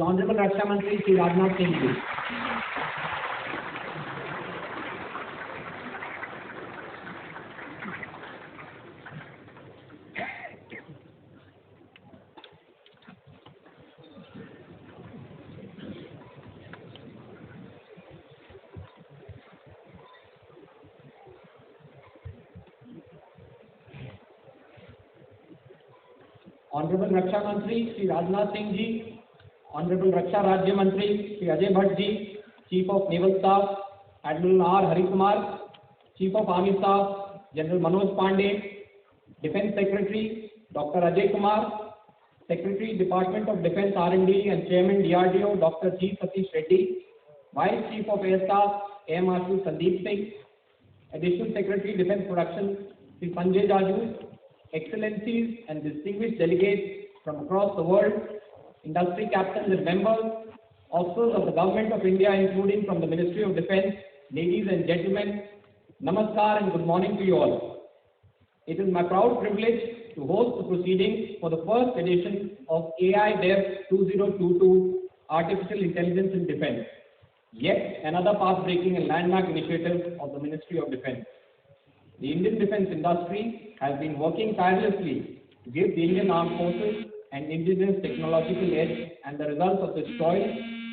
Honorable Raksha Mantri Shri Rajnath Singh Ji. Honorable Raksha Mantri Shri Rajnath Singh Ji, Honorable Raksha Rajya Mantri Shri Ajay Bhatt Ji, Chief of Naval Staff Admiral R. Hari Kumar, Chief of Army Staff General Manoj Pandey, Defence Secretary Dr. Ajay Kumar, Secretary Department of Defence R&D and Chairman DRDO Dr. G. Satish Reddy, Vice Chief of Air Staff Air Marshal Sandeep Singh, Additional Secretary Defence Production Shri Sanjay Jaju, Excellencies and distinguished delegates from across the world, industry captains and members, officers of the Government of India, including from the Ministry of Defence, ladies and gentlemen, namaskar and good morning to you all. It is my proud privilege to host the proceedings for the first edition of AI Dev 2022 Artificial Intelligence in Defence, yet another path-breaking and landmark initiative of the Ministry of Defence. The Indian defence industry has been working tirelessly to give the Indian Armed Forces an indigenous technological edge, and the results of this choice,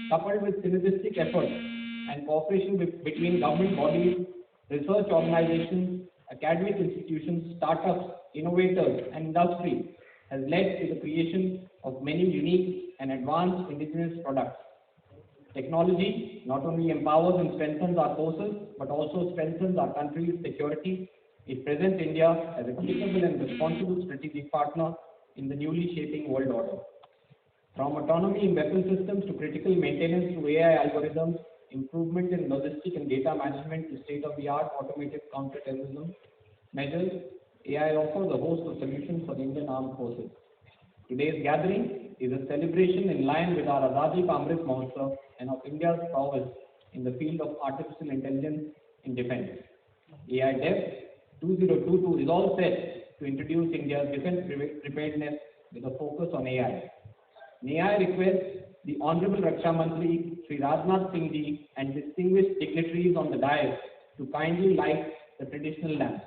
coupled with synergistic efforts and cooperation between government bodies, research organizations, academic institutions, startups, innovators, and industry, has led to the creation of many unique and advanced indigenous products. Technology not only empowers and strengthens our forces, but also strengthens our country's security. It presents India as a capable and responsible strategic partner in the newly shaping world order. From autonomy in weapon systems to critical maintenance to AI algorithms, improvement in logistic and data management to state-of-the-art automated counter-terrorism measures, AI offers a host of solutions for the Indian Armed Forces. Today's gathering is a celebration in line with our Azadi Ka Amrit Mahotsav and of India's prowess in the field of artificial intelligence in defense. AI Dev 2022 is all set to introduce India's defense preparedness with a focus on AI. May I request the Honorable Raksha Mantri Shri Rajnath Singh Ji and distinguished dignitaries on the dais to kindly light the traditional lamp.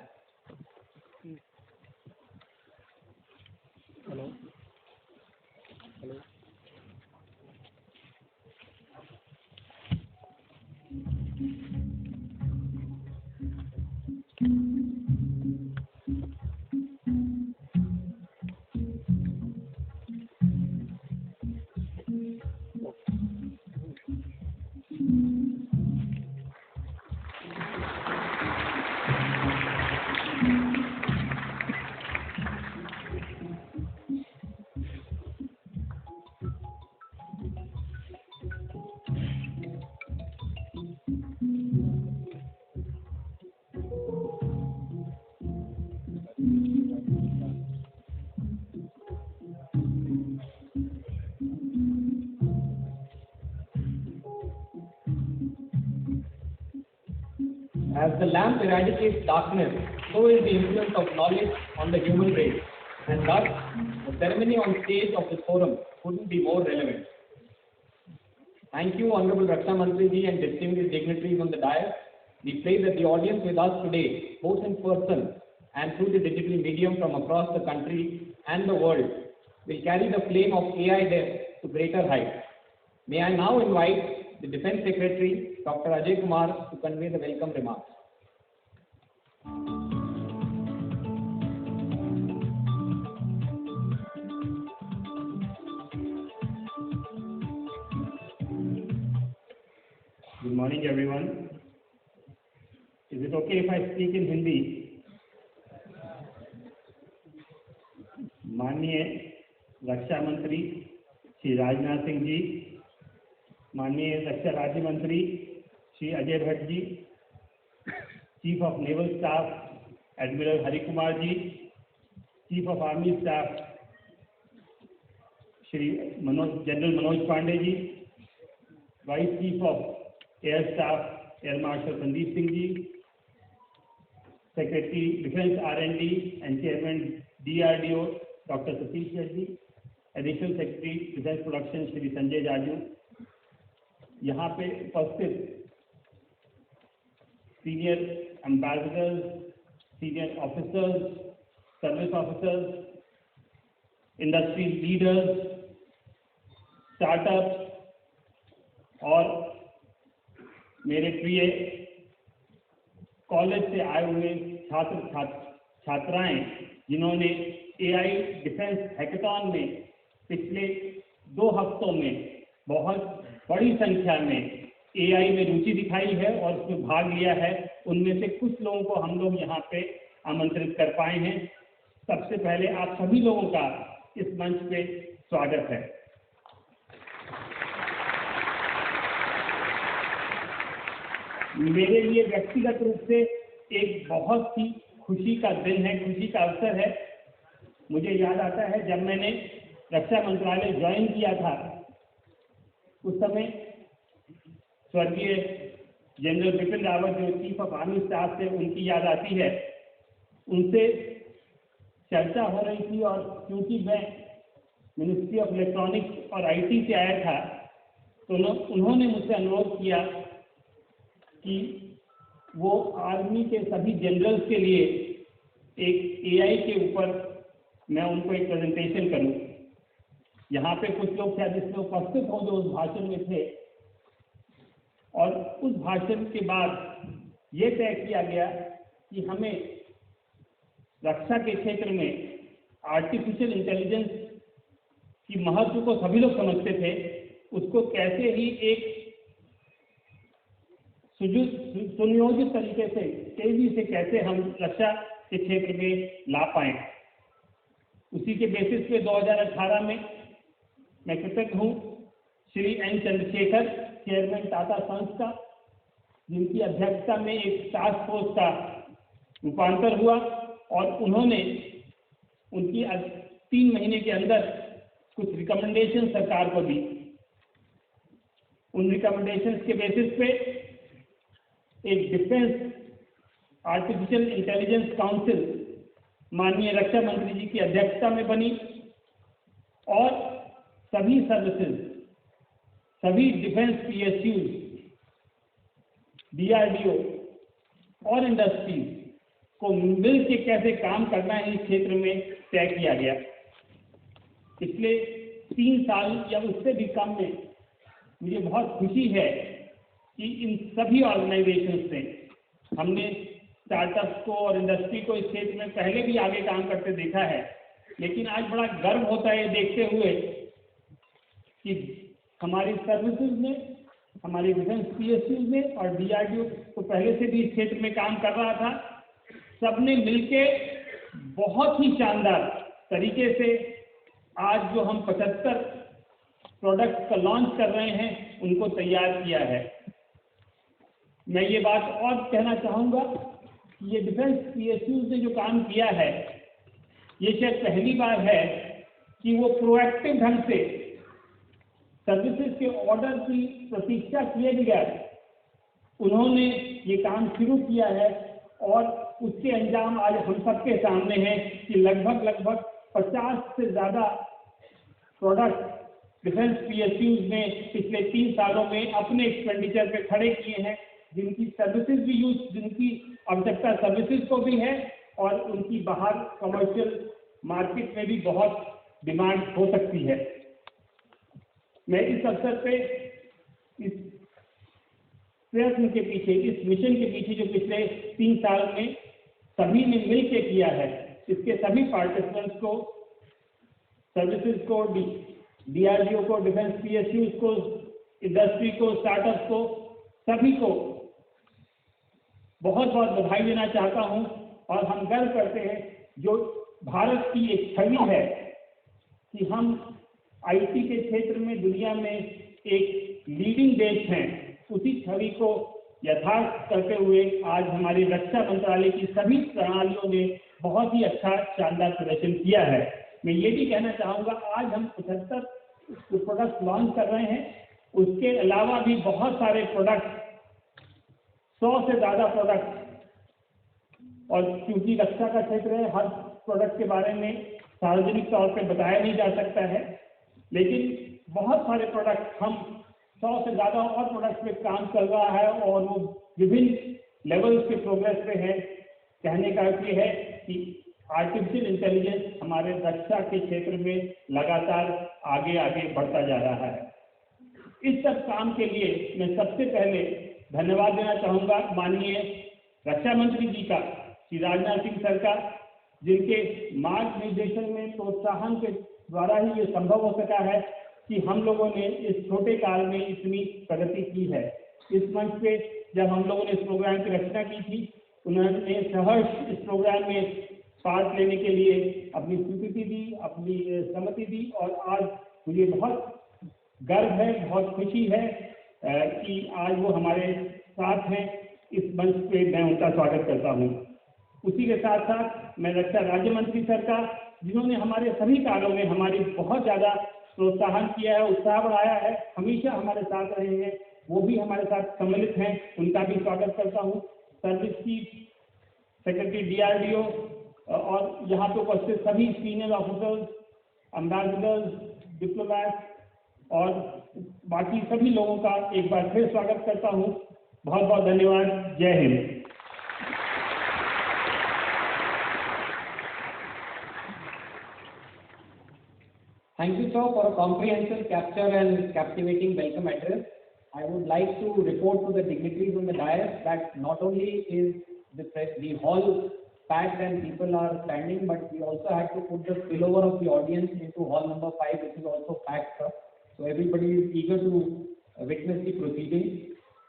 Hello. Hello. As the lamp eradicates darkness, so is the influence of knowledge on the human race, and thus the ceremony on stage of this forum couldn't be more relevant. Thank you, Honorable Raksha Mantri Ji and distinguished dignitaries on the dais. We pray that the audience with us today, both in person and through the digital medium from across the country and the world, will carry the flame of AI Dev to greater heights. May I now invite the Defence Secretary, Dr. Ajay Kumar, to convey the welcome remarks. Good morning, everyone. Is it okay if I speak in Hindi? माननीय रक्षा मंत्री श्री राजनाथ सिंह जी, माननीय रक्षा राज्य मंत्री Shri Ajay Bhatt ji, chief of naval staff admiral Hari Kumar ji, chief of army staff Shri general Manoj Pande ji, vice chief of air staff air marshal Sandeep Singh ji, secretary defence R&D and chairman DRDO doctor Satish Reddy, additional secretary defence production Shri Sanjay Jaju, यहाँ पे उपस्थित senior ambassadors, senior officers, service officers, industry leaders, startup और मेरे प्रिय college से आए हुए छात्राएं जिन्होंने AI डिफेंस हैकेथॉन में पिछले 2 हफ्तों में बहुत बड़ी संख्या में AI में रुचि दिखाई है और उसमें भाग लिया है, उनमें से कुछ लोगों को हम लोग यहाँ पे आमंत्रित कर पाए हैं। सबसे पहले आप सभी लोगों का इस मंच पे स्वागत है। मेरे लिए व्यक्तिगत रूप से एक बहुत ही खुशी का दिन है, खुशी का अवसर है। मुझे याद आता है जब मैंने रक्षा मंत्रालय ज्वाइन किया था, उस समय स्वर्गीय जनरल बिपिन रावत जो चीफ ऑफ आर्मी स्टाफ थे, उनकी याद आती है। उनसे चर्चा हो रही थी और क्योंकि मैं मिनिस्ट्री ऑफ इलेक्ट्रॉनिक्स और IT से आया था, तो उन्होंने मुझसे अनुरोध किया कि वो आर्मी के सभी जनरल्स के लिए एक AI के ऊपर मैं उनको एक प्रेजेंटेशन करूं। यहाँ पे कुछ लोग शायद इसमें उपस्थित हो जो उस भाषण में थे, और उस भाषण के बाद ये तय किया गया कि हमें रक्षा के क्षेत्र में आर्टिफिशियल इंटेलिजेंस की महत्व को सभी लोग समझते थे, उसको कैसे ही एक सुनियोजित तरीके से तेजी से कैसे हम रक्षा के क्षेत्र में ला पाए। उसी के बेसिस पे 2018 में मैं कृतज्ञ हूँ Shri N Chandrashekhar, chairman Tata sons का, जिनकी अध्यक्षता में एक टास्क फोर्स का रूपांतर हुआ और उन्होंने उनकी 3 महीने के अंदर कुछ रिकमेंडेशन सरकार को दी। उन रिकमेंडेशन के बेसिस पे एक डिफेंस आर्टिफिशियल इंटेलिजेंस काउंसिल माननीय रक्षा मंत्री जी की अध्यक्षता में बनी और सभी सर्विसेज, सभी डिफेंस PSUs, DRDO और इंडस्ट्रीज को मिल के कैसे काम करना है इस क्षेत्र में तय किया गया। पिछले 3 साल या उससे भी कम में मुझे बहुत खुशी है कि इन सभी ऑर्गेनाइजेशन से हमने स्टार्टअप्स को और इंडस्ट्री को इस क्षेत्र में पहले भी आगे काम करते देखा है, लेकिन आज बड़ा गर्व होता है देखते हुए कि हमारी सर्विसेज में, हमारी डिफेंस PSUs में और DRDO तो पहले से भी इस क्षेत्र में काम कर रहा था, सबने मिलके बहुत ही शानदार तरीके से आज जो हम 75 प्रोडक्ट्स का लॉन्च कर रहे हैं उनको तैयार किया है। मैं ये बात और कहना चाहूँगा कि ये डिफेंस PSUs ने जो काम किया है, ये शायद पहली बार है कि वो प्रोएक्टिव ढंग से सर्विसेज के ऑर्डर की प्रतीक्षा किए बगैर उन्होंने ये काम शुरू किया है और उसके अंजाम आज हम सबके सामने हैं कि लगभग 50 से ज़्यादा प्रोडक्ट डिफेंस PSUs ने पिछले 3 सालों में अपने एक्सपेंडिचर पे खड़े किए हैं, जिनकी सर्विसेज भी जिनकी आवश्यकता सर्विसेज को भी है और उनकी बाहर कमर्शियल मार्केट में भी बहुत डिमांड हो सकती है। मैं इस अवसर पे इस प्रयत्न के पीछे, इस मिशन के पीछे जो पिछले 3 साल में सभी ने मिल के किया है, इसके सभी पार्टिसिपेंट्स को, सर्विसेज को, DRDO को, डिफेंस PSUs को, इंडस्ट्री को, स्टार्टअप को, सभी को बहुत बहुत बधाई देना चाहता हूं। और हम गर्व करते हैं जो भारत की एक छवि है कि हम IT के क्षेत्र में दुनिया में एक लीडिंग देश हैं, उसी छवि को यथार्थ करते हुए आज हमारी रक्षा मंत्रालय की सभी प्रणालियों ने बहुत ही अच्छा शानदार प्रदर्शन किया है। मैं ये भी कहना चाहूँगा आज हम 75 प्रोडक्ट लॉन्च कर रहे हैं, उसके अलावा भी बहुत सारे प्रोडक्ट, 100 से ज़्यादा प्रोडक्ट, और क्योंकि रक्षा का क्षेत्र है हर प्रोडक्ट के बारे में सार्वजनिक तौर पर बताया नहीं जा सकता है, लेकिन बहुत सारे प्रोडक्ट, हम 100 से ज़्यादा और प्रोडक्ट्स पे काम चल रहा है और वो विभिन्न लेवल्स के प्रोग्रेस पे है। कहने का अर्थ ये है कि आर्टिफिशियल इंटेलिजेंस हमारे रक्षा के क्षेत्र में लगातार आगे आगे बढ़ता जा रहा है। इस सब काम के लिए मैं सबसे पहले धन्यवाद देना चाहूँगा माननीय रक्षा मंत्री जी का, श्री राजनाथ सिंह सर का, जिनके मार्गनिर्देशन में, प्रोत्साहन के द्वारा ही ये संभव हो सका है कि हम लोगों ने इस छोटे काल में इतनी प्रगति की है। इस मंच पे जब हम लोगों ने इस प्रोग्राम की रचना की थी, उन्होंने सहर्ष इस प्रोग्राम में पार्ट लेने के लिए अपनी स्वीकृति दी, अपनी सहमति दी, और आज मुझे बहुत गर्व है, बहुत खुशी है कि आज वो हमारे साथ हैं। इस मंच पे मैं उनका स्वागत करता हूँ। उसी के साथ साथ मैं रक्षा राज्य मंत्री सर का, जिन्होंने हमारे सभी कार्यों में हमारी बहुत ज़्यादा प्रोत्साहन किया है, उत्साह बढ़ाया है, हमेशा हमारे साथ रहे हैं, वो भी हमारे साथ सम्मिलित हैं, उनका भी स्वागत करता हूँ। सर्विस चीफ सेक्रेटरी DRDO और यहाँ पे उपस्थित सभी सीनियर ऑफिसर्स, एम्बेसडर्स, डिप्लोमैट और बाकी सभी लोगों का एक बार फिर स्वागत करता हूँ। बहुत बहुत धन्यवाद। जय Hind. Thank you, sir, for a comprehensive capture and captivating welcome address. I would like to report to the dignitaries on the dais that not only is the hall packed and people are standing, but we also had to put the spillover of the audience into hall number 5, which is also packed, sir. So everybody is eager to witness the proceedings.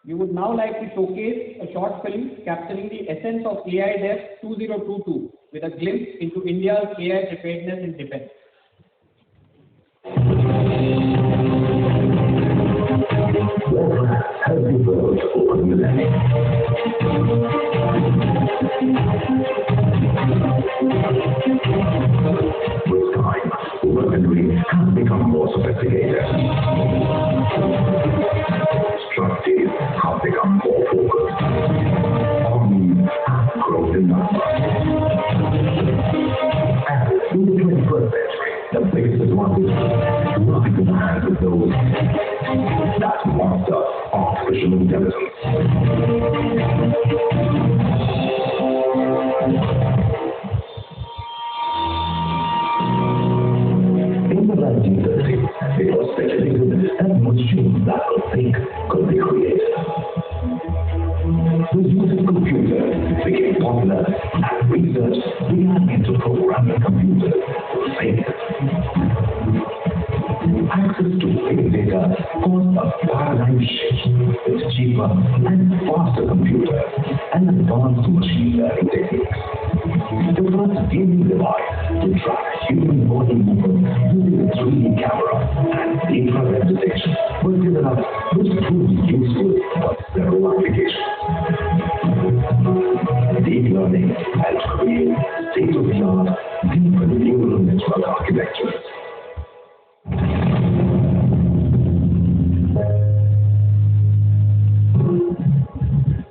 We would now like to showcase a short film capturing the essence of AI Dev 2022 with a glimpse into India's AI preparedness in defense. Has developed over the millennia. With time, weaponry has become more sophisticated. Strategies have become more focused. Armies have grown in number. And in the 21st century, the biggest advantage lies in the hands of those that master artificial intelligence. In the 1930s, it was speculated that machines that could think could be created. The use of computers became popular, and research began into programming computers to think. Access to big data caused a paradigm shift with cheaper and faster computers and advanced machine learning techniques. The first gaming device to track human body movement using a 3D camera and infrared detection was developed, which proved useful for several applications. Deep learning helps create state-of-the-art deep neural network architectures.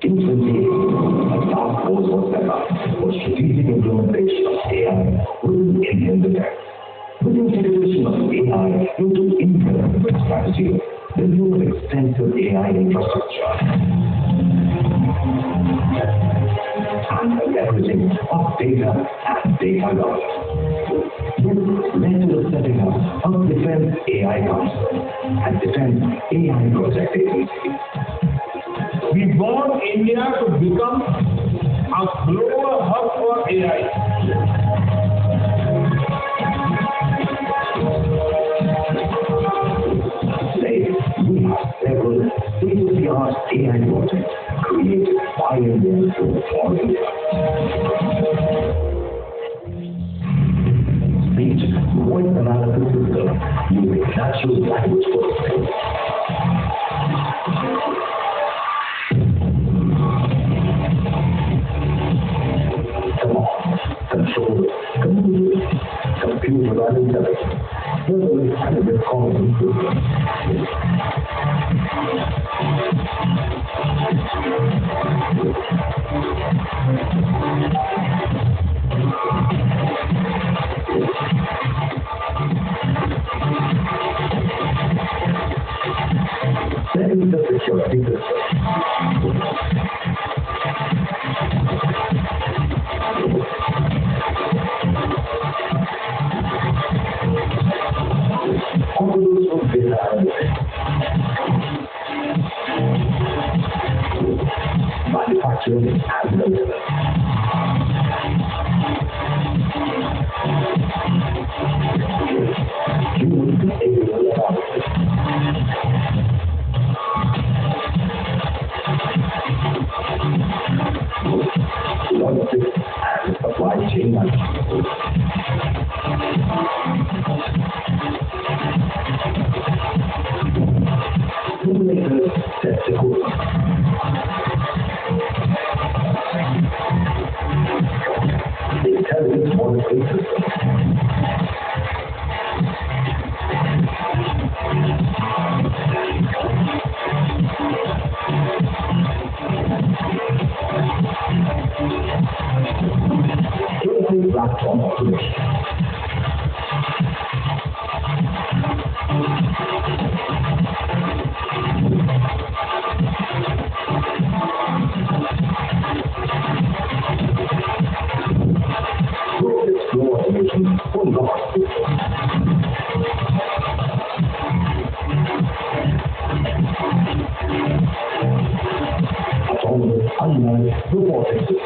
In 2018, a task force was set up for strategic implementation of AI within Indian defense. With the integration of AI into Indian defense strategy, the use of extensive AI infrastructure and the leveraging of data and data governance. This led to the setting up of Defense AI Council and Defense AI Project Agency. We want India to become a global hub for AI. Today, we have several state-of-the-art AI projects created by Indians for India. Speech voice analysis system using natural language processing. Control, computer intelligence, verbally and with common improvement. security system. Confidence of data analytics. Manufacturing and maintenance. Human behavioral analysis. Logistics and supply chain management. Simulators test equipment. Intelligence monitoring system. Scalable platform automation. Process flow automation for large systems. Autonomous unmanned robotic systems.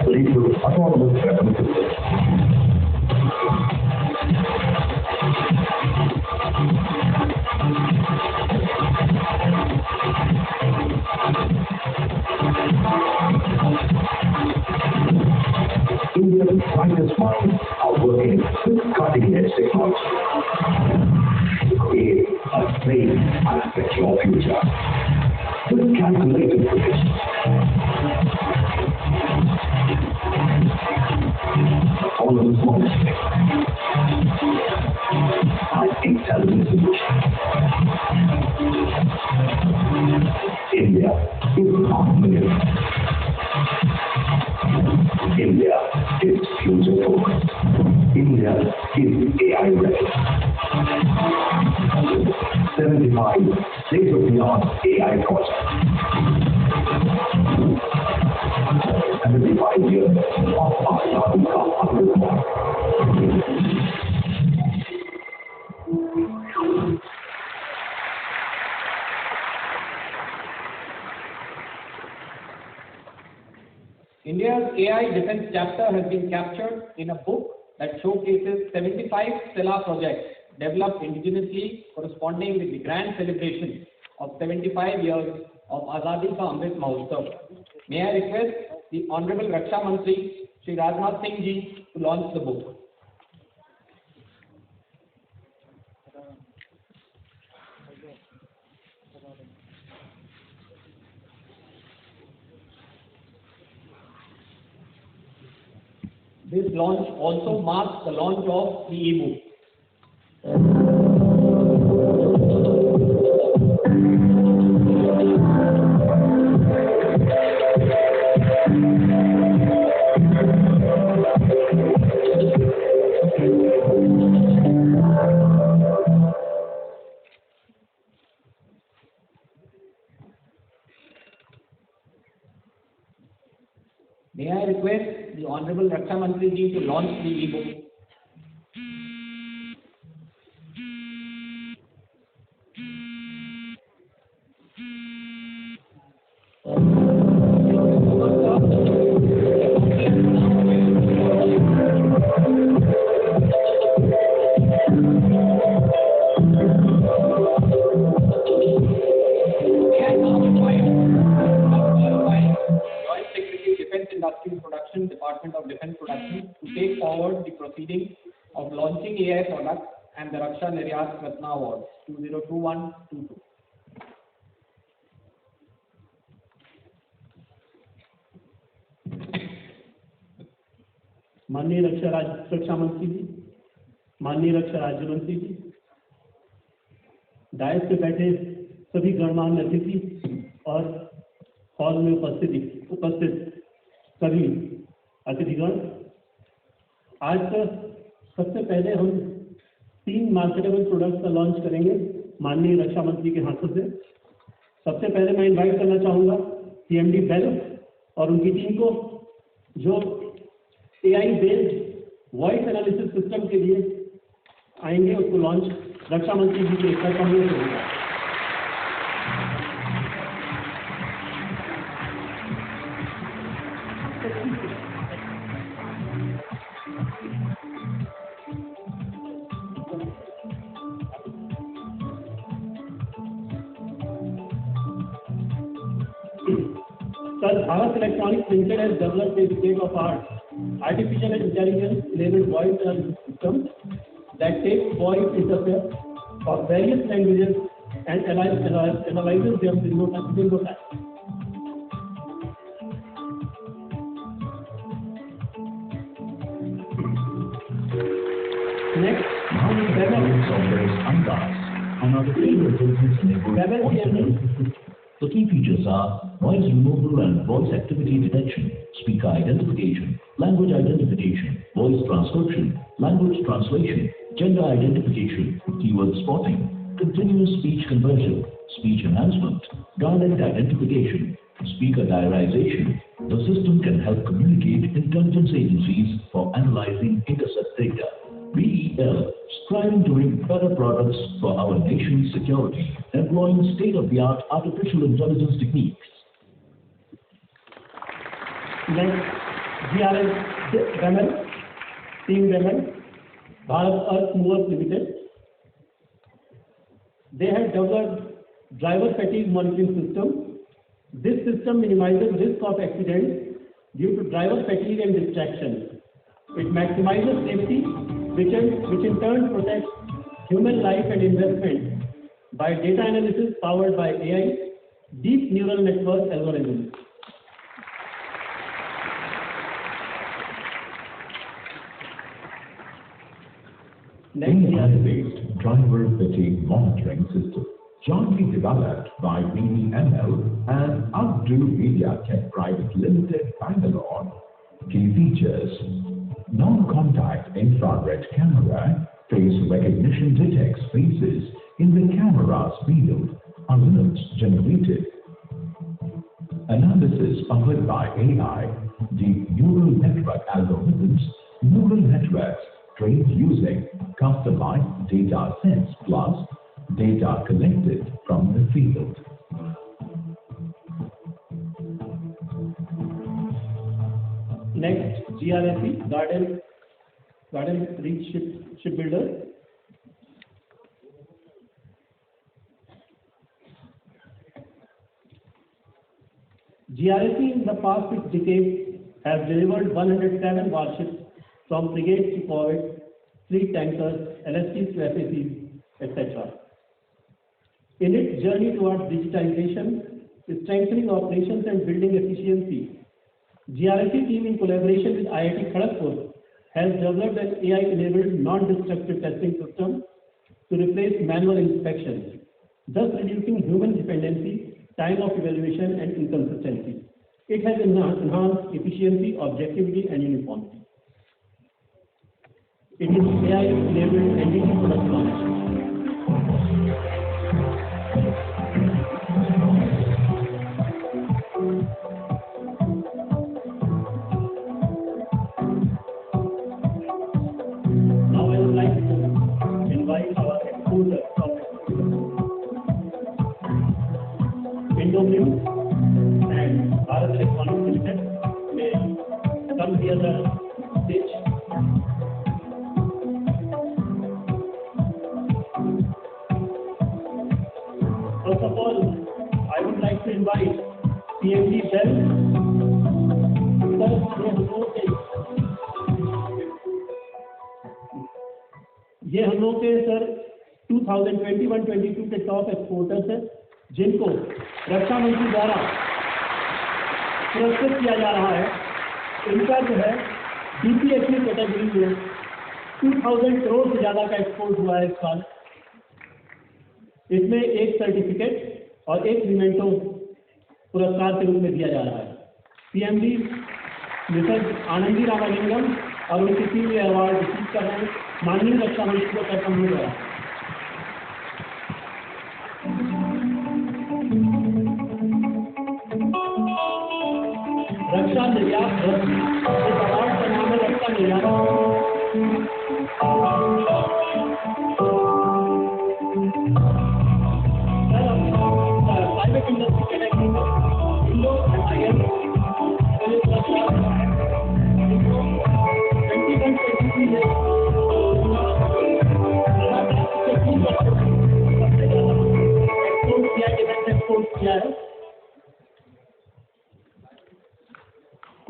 Lethal autonomous weapon systems. India's brightest minds are working with cutting-edge technology to create a safe and secure future with calculated precision. Autonomous monitoring and intelligent solutions. India is not million. India is future focused. India is AI ready. 75 state-of-the-art AI projects. 75 years of Azadi Ka Amrit Mahotsav. India's AI defense chapter has been captured in a book that showcases 75 stellar projects developed indigenously corresponding with the grand celebration of 75 years of Azadi Ka Amrit Mahotsav. May I request the Honorable Raksha Mantri, Shri Rajnath Singh Ji, to launch the book. This launch also marks the launch of the e-book. May I request the Honorable Raksha Mantri Ji to launch the e-book. Production, Department of Defense Production, to take forward the proceedings of launching AI products and the Raksha Niryat Ratna Awards 2021-22. माननीय रक्षा मंत्री जी, माननीय रक्षा राज्य मंत्री जी, DISE पे बैठे सभी गणमान्य अतिथि और हॉल में उपस्थित सभी अतिथिगण, आज सबसे पहले हम 3 मार्केटेबल प्रोडक्ट्स का लॉन्च करेंगे माननीय रक्षा मंत्री के हाथों से। सबसे पहले मैं इनवाइट करना चाहूँगा सीएमडी बेल और उनकी टीम को, जो AI based voice analysis system के लिए आएंगे, उसको लॉन्च रक्षा मंत्री जी के सहयोग से होगा। Sir, Bharat Electronics Limited has developed a state-of-art artificial intelligence-enabled voice analysis system that takes voice interface of various languages and analyzes them in no time. Next, Software is Andaz, another favorite business-enabled voice analysis system. The key features are voice removal and voice activity detection, speaker identification, language identification, voice transcription, language translation, gender identification, keyword spotting, continuous speech conversion, speech enhancement, dialect identification, speaker diarization. The system can help communicate intelligence agencies for analyzing intercept data. BEL, striving to bring better products for our nation's security, employing state-of-the-art artificial intelligence techniques. Next, GRS Raman, Team Raman, Bharat Earth Movers Limited. They have developed driver fatigue monitoring system. This system minimizes risk of accidents due to driver fatigue and distraction. It maximizes safety, which in turn protects human life and investment by data analysis powered by AI, deep neural network algorithms. AI-based driver fatigue monitoring system, jointly developed by BEML and Abdul Media Tech Private Limited, Bangalore. Key features: non-contact infrared camera, face recognition detects faces in the camera's field, alerts generated. Analysis powered by AI, deep neural network algorithms, neural networks trained using customized data sets plus data collected from the field. Next, GRSE, Garden Reach Shipbuilder. GRSE in the past 6 decades has delivered 107 warships from frigates to corvettes, fleet tankers, LSTs to FACs, etc. In its journey towards digitization, strengthening operations and building efficiency, GRSE team in collaboration with IIT Kharagpur has developed an AI-enabled non-destructive testing system to replace manual inspection, thus reducing human dependency, time of evaluation and inconsistency. It has enhanced efficiency, objectivity and uniformity. It is AI-enabled entity product launch. Now I would like to invite our exporter of Indonews and Bharat Electronics Limited may come here the stage. First of all, I would like to invite CMD Bell. ये हम लोग के sir 2021-22 के top exporters हैं, जिनको रक्षा मंत्री द्वारा पुरस्कृत किया जा रहा है। इनका जो है DPSU कैटेगरी में 2000 करोड़ से ज़्यादा का एक्सपोर्ट हुआ है इस साल। इसमें एक सर्टिफिकेट और एक मेमेंटो पुरस्कार के रूप में दिया जा रहा है। पीएमडी मिसेस आनंदी रामालिंगम और उनके टीम ये अवार्ड रिसीव कर रहे हैं। माननीय रक्षा मंत्री को करता हुआ रक्षा निर्यात इस अवार्ड का नाम है रक्षा निर्यात। प्राइवेट इंडस्ट्री कैटेगरी में इंडो एमआईएल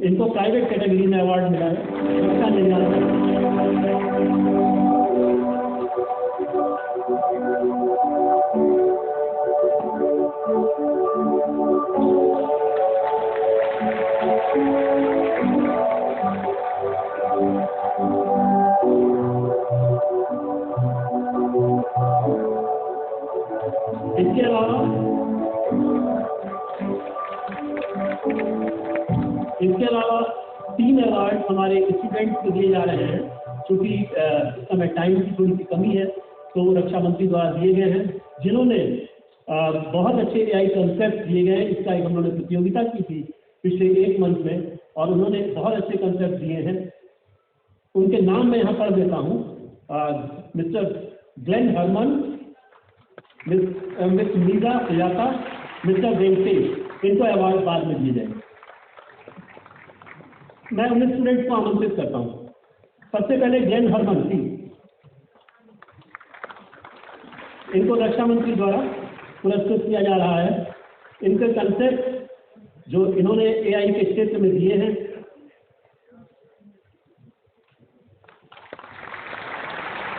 इनको प्राइवेट कैटेगरी में अवार्ड मिला है। रक्षा निर्यात इसके अलावा 3 अवार्ड हमारे स्टूडेंट्स को दिए जा रहे हैं। क्योंकि इस समय टाइम की थोड़ी सी कमी है तो रक्षा मंत्री द्वारा दिए गए हैं, जिन्होंने बहुत अच्छे एआई कंसेप्ट दिए गए हैं। इसका एक हम लोगों ने प्रतियोगिता की थी पिछले 1 मंथ में और उन्होंने बहुत अच्छे कंसेप्ट दिए हैं। उनके नाम मैं यहाँ पढ़ देता हूँ। Mister Glen Herman, miss Neeja Sujata, mister Venkatesh, इनको अवार्ड बाद में दिए जाएंगे। मैं उन स्टूडेंट्स को आमंत्रित करता हूँ। सबसे पहले ग्लेन हरमन थी, इनको रक्षा मंत्री द्वारा पुरस्कृत किया जा रहा है। इनके कंसेप्ट जो इन्होंने एआई के क्षेत्र में दिए हैं,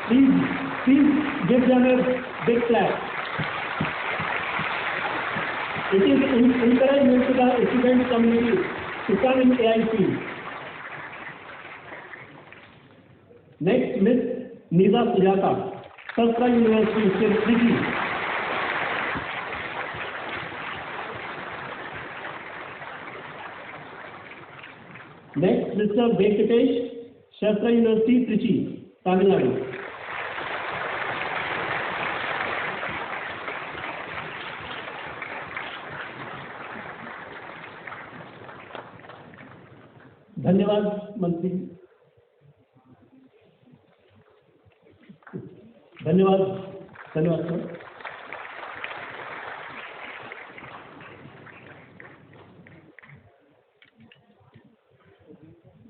please give them a big clap. It is encouragement to the student community to come in AI field. Next, Miss Niza Sujata, Sastra University, Trichy. Next, Mr. Venkatesh, Shastra University, Trichy, Tamil Nadu. धन्यवाद मंत्री, धन्यवाद sir.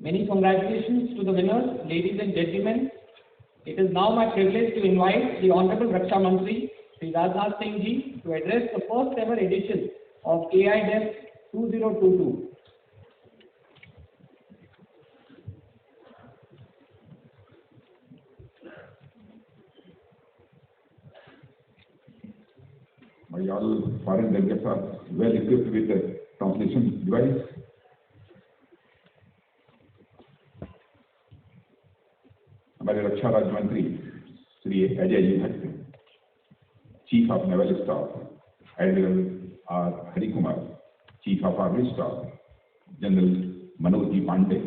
Many congratulations to the winners, ladies and gentlemen. It is now my privilege to invite the Honorable Raksha Mantri, Shri Rajnath Singh Ji, to address the first ever edition of AI Dev 2022. My all foreign delegates are well equipped with the translation device. हमारे रक्षा राज्य मंत्री Shri Ajay ji Bhatt, chief of naval staff admiral R Hari Kumar, chief of army staff general Manoj ji Pande,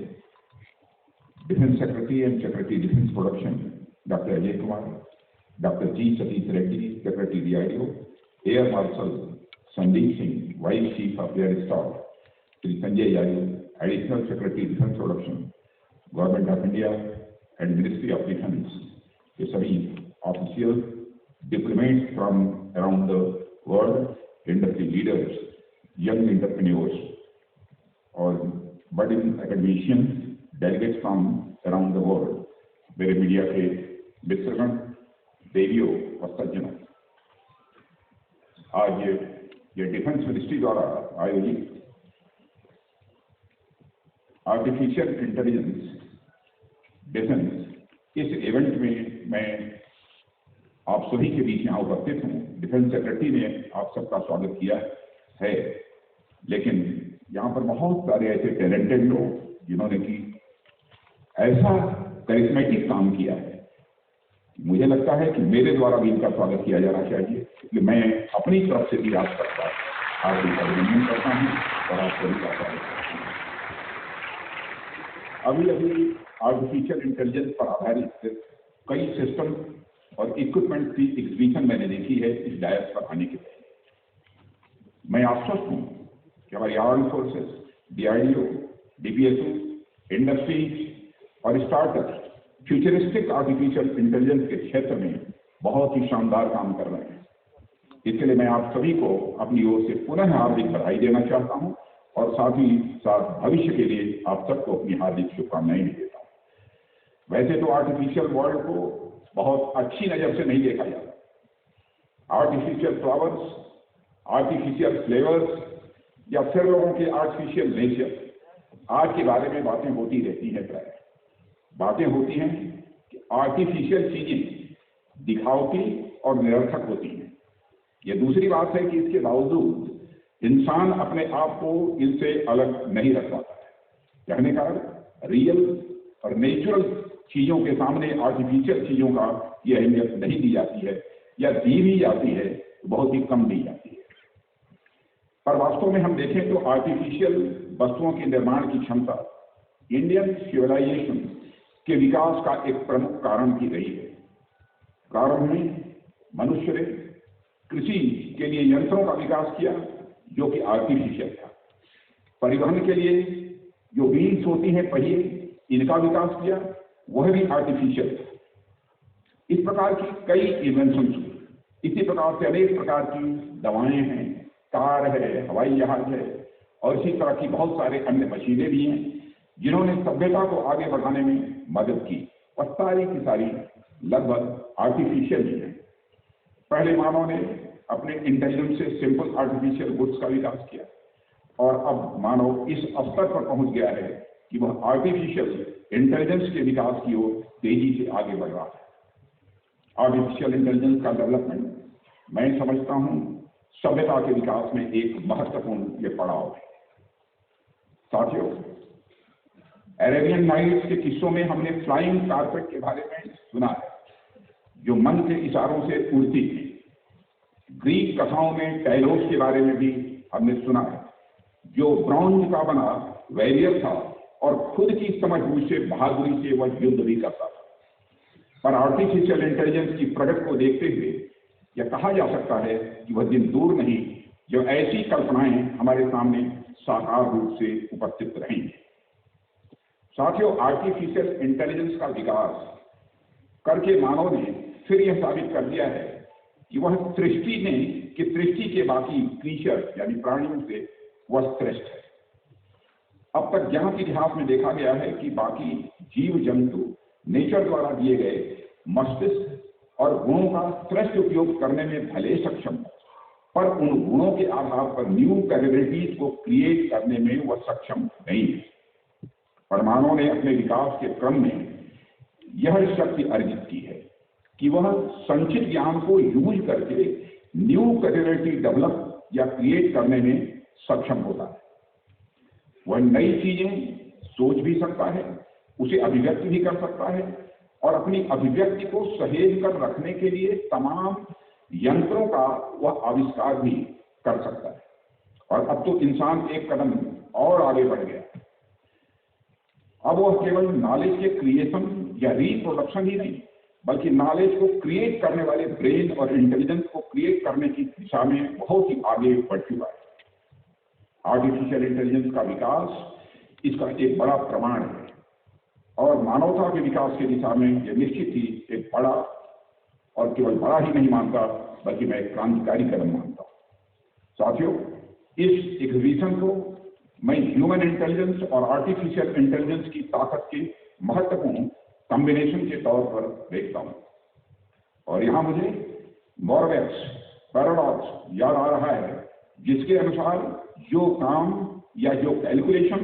defence secretary and secretary defence production doctor Ajay Kumar, doctor ji Satish Reddy, secretary DRDO, air marshal Sandeep Singh, vice chief of air staff Shri Sanjay Yadav, additional secretary defence production, government of India and ministry of defence, ये सभी official, diplomats from around the world, industry leaders, young entrepreneurs और budding academicians, delegates from around the world, मेरे media के मित्रगण, देवियों और सज्जनों, आज ये डिफेंस मिनिस्ट्री द्वारा आयोजित आर्टिफिशियल इंटेलिजेंस डिफेंस इस इवेंट में मैं आप सभी के बीच यहाँ उपस्थित हूँ। डिफेंस सेक्रेटरी ने आप सबका स्वागत किया है, लेकिन यहाँ पर बहुत सारे ऐसे टैलेंटेड लोग जिन्होंने कि ऐसा करिश्मेटिक काम किया है। मुझे लगता है कि मेरे द्वारा भी इनका स्वागत किया जाना चाहिए, इसलिए मैं अपनी तरफ से भी आप सबका हार्दिक अभिनंदन करता हूँ और आप सभी का स्वागत करता हूँ। अभी आर्टिफिशियल इंटेलिजेंस पर आधारित कई सिस्टम और इक्विपमेंट की एग्जीबिशन मैंने देखी है इस डायस पर आने के पहले। मैं आश्वस्त हूँ कि हमारी arm forces, DRDO, DPSO, industries और स्टार्टअप फ्यूचरिस्टिक आर्टिफिशियल इंटेलिजेंस के क्षेत्र में बहुत ही शानदार काम कर रहे हैं। इसके लिए मैं आप सभी को अपनी ओर से पुनः हार्दिक बधाई देना चाहता हूं और साथ ही साथ भविष्य के लिए आप सबको अपनी हार्दिक शुभकामनाएं भी देता हूं। वैसे तो आर्टिफिशियल वर्ल्ड को बहुत अच्छी नजर से नहीं देखा जाता। आर्टिफिशियल फ्लावर्स, आर्टिफिशियल फ्लेवर्स या फिर लोगों के आर्टिफिशियल नेचर, आज के बारे में बातें होती रहती हैं। प्राय बातें होती हैं कि आर्टिफिशियल चीजें दिखावटी और निरर्थक होती हैं। यह दूसरी बात है कि इसके बावजूद इंसान अपने आप को इनसे अलग नहीं रख पाता है। कहने का रियल और नेचुरल चीजों के सामने आर्टिफिशियल चीजों का यह अहमियत नहीं दी जाती है, या दी भी जाती है तो बहुत ही कम दी जाती है। पर वास्तव में हम देखें तो आर्टिफिशियल वस्तुओं के निर्माण की क्षमता इंडियन सिविलाइजेशन के विकास का एक प्रमुख कारण की रही है। प्रारंभ में मनुष्य ने कृषि के लिए यंत्रों का विकास किया जो कि आर्टिफिशियल था। परिवहन के लिए जो व्हील्स होती हैं, पहिए, इनका विकास किया, वह भी आर्टिफिशियल था। इस प्रकार की कई इन्वेंशन हुई। इसी प्रकार से अनेक प्रकार की दवाएं हैं, कार है, हवाई जहाज है और इसी तरह की बहुत सारे अन्य मशीनें भी हैं जिन्होंने सभ्यता को आगे बढ़ाने में मदद की, और सारी की सारी लगभग आर्टिफिशियल ही है। पहले मानव ने अपने इंटेलिजेंस से सिंपल आर्टिफिशियल गुड्स का विकास किया और अब मानव इस स्तर पर पहुंच गया है कि वह आर्टिफिशियल इंटेलिजेंस के विकास की ओर तेजी से आगे बढ़ रहा है। आर्टिफिशियल इंटेलिजेंस का डेवलपमेंट मैं समझता हूं सभ्यता के विकास में एक महत्वपूर्ण ये पड़ाव है। साथियों, अरेबियन नाइट्स के किस्सों में हमने फ्लाइंग कारपेट के बारे में सुना है जो मन के इशारों से उड़ती थी। ग्रीक कथाओं में टैलोस के बारे में भी हमने सुना है जो ब्रॉन्ज का बना वॉरियर था और खुद की समझबूझ से, बहादुरी से वह युद्ध भी करता था। पर आर्टिफिशियल इंटेलिजेंस की प्रगति को देखते हुए यह कहा जा सकता है कि वह दिन दूर नहीं जो ऐसी कल्पनाएं हमारे सामने साकार रूप से उपस्थित रहेंगी। साथियों, आर्टिफिशियल इंटेलिजेंस का विकास करके मानव ने फिर यह साबित कर दिया है कि वह सृष्टि के बाकी क्रीचर यानी प्राणियों से वह श्रेष्ठ है। अब तक ज्ञात इतिहास में देखा गया है कि बाकी जीव जंतु नेचर द्वारा दिए गए मस्तिष्क और गुणों का श्रेष्ठ उपयोग करने में भले सक्षम है, पर उन गुणों के आधार पर न्यू कैपेबिलिटीज को क्रिएट करने में वह सक्षम नहीं है। पर मानव ने अपने विकास के क्रम में यह शक्ति अर्जित की है कि वह संचित ज्ञान को यूज करके न्यू कैपेबिलिटी डेवलप या क्रिएट करने में सक्षम होता है। वह नई चीजें सोच भी सकता है, उसे अभिव्यक्त भी कर सकता है और अपनी अभिव्यक्ति को सहेज कर रखने के लिए तमाम यंत्रों का वह आविष्कार भी कर सकता है। और अब तो इंसान एक कदम और आगे बढ़ गया। अब वह केवल नॉलेज के क्रिएशन या रिप्रोडक्शन ही नहीं, बल्कि नॉलेज को क्रिएट करने वाले ब्रेन और इंटेलिजेंस को क्रिएट करने की दिशा में बहुत ही आगे बढ़ चुका है। आर्टिफिशियल इंटेलिजेंस का विकास इसका एक बड़ा प्रमाण है और मानवता के विकास की दिशा में यह निश्चित ही एक बड़ा, और केवल बड़ा ही नहीं मानता बल्कि मैं एक क्रांतिकारी कदम मानता हूँ। साथियों, इस एग्जीबिशन को मैं ह्यूमन इंटेलिजेंस और आर्टिफिशियल इंटेलिजेंस की ताकत के महत्वपूर्ण कॉम्बिनेशन के तौर पर देखता हूँ। और यहाँ मुझे मॉरवेक्स पैराडॉक्स याद आ रहा है, जिसके अनुसार जो काम या जो कैलकुलेशन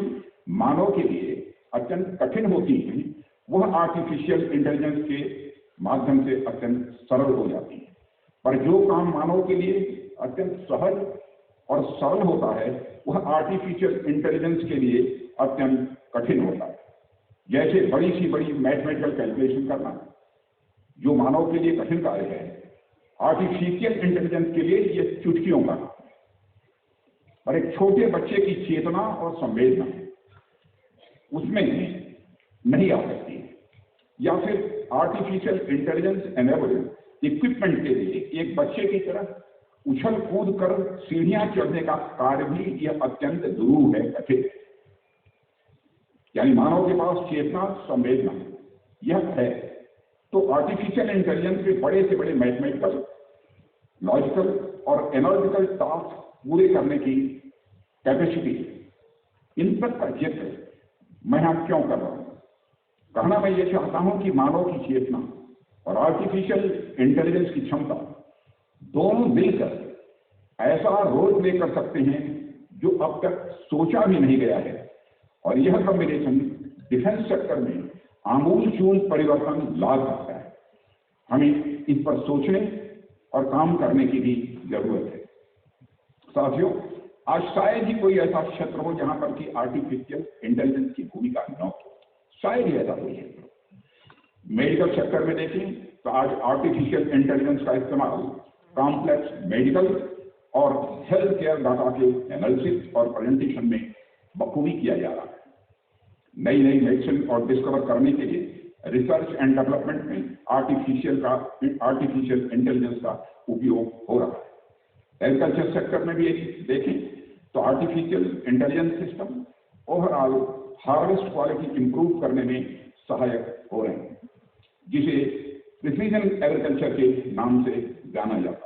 मानव के लिए अत्यंत कठिन होती है वह आर्टिफिशियल इंटेलिजेंस के माध्यम से अत्यंत सरल हो जाती है, पर जो काम मानव के लिए अत्यंत सहज और सरल होता है वह आर्टिफिशियल इंटेलिजेंस के लिए अत्यंत कठिन होता है। जैसे बड़ी सी बड़ी मैथमेटिकल कैलकुलेशन करना, जो मानव के लिए कठिन कार्य है, आर्टिफिशियल इंटेलिजेंस के लिए ये चुटकियों का, और एक छोटे बच्चे की चेतना और संवेदना उसमें नहीं आ सकती, या फिर आर्टिफिशियल इंटेलिजेंस एनेबल्ड इक्विपमेंट के लिए एक बच्चे की तरह उछल कूद कर सीढ़ियां चढ़ने का कार्य भी यह अत्यंत दुरूह है, कठिन। यानी मानव के पास चेतना संवेदना यह है, तो आर्टिफिशियल इंटेलिजेंस के बड़े से बड़े मैथमेटिकल, लॉजिकल और एनालिटिकल टास्क पूरे करने की कैपेसिटी, इन सब का जिक्र मैं यहाँ क्यों कर रहा हूं? कहना मैं ये चाहता हूं कि मानव की चेतना और आर्टिफिशियल इंटेलिजेंस की क्षमता दोनों मिलकर ऐसा रोल प्ले कर सकते हैं जो अब तक सोचा भी नहीं गया है, और यह कॉम्बिनेशन डिफेंस सेक्टर में आमूलचूल परिवर्तन ला सकता है। हमें इस पर सोचने और काम करने की भी जरूरत है। साथियों, आज शायद ही कोई ऐसा क्षेत्र हो जहां पर कि आर्टिफिशियल इंटेलिजेंस की भूमिका न हो, शायद ही ऐसा कोई है। मेडिकल सेक्टर में देखें तो आज आर्टिफिशियल इंटेलिजेंस का इस्तेमाल कॉम्प्लेक्स मेडिकल और हेल्थ केयर डाटा के एनालिसिस और प्रेजेंटेशन में बखूबी किया जा रहा है। नई नई मेडिसिन और डिस्कवर करने के लिए रिसर्च एंड डेवलपमेंट में आर्टिफिशियल इंटेलिजेंस का उपयोग हो रहा है। एग्रीकल्चर सेक्टर में भी देखें तो artificial intelligence system overall harvest quality improve करने में सहायक हो रहे हैं, जिसे प्रिसीजन एग्रीकल्चर के नाम से जाना जाता है।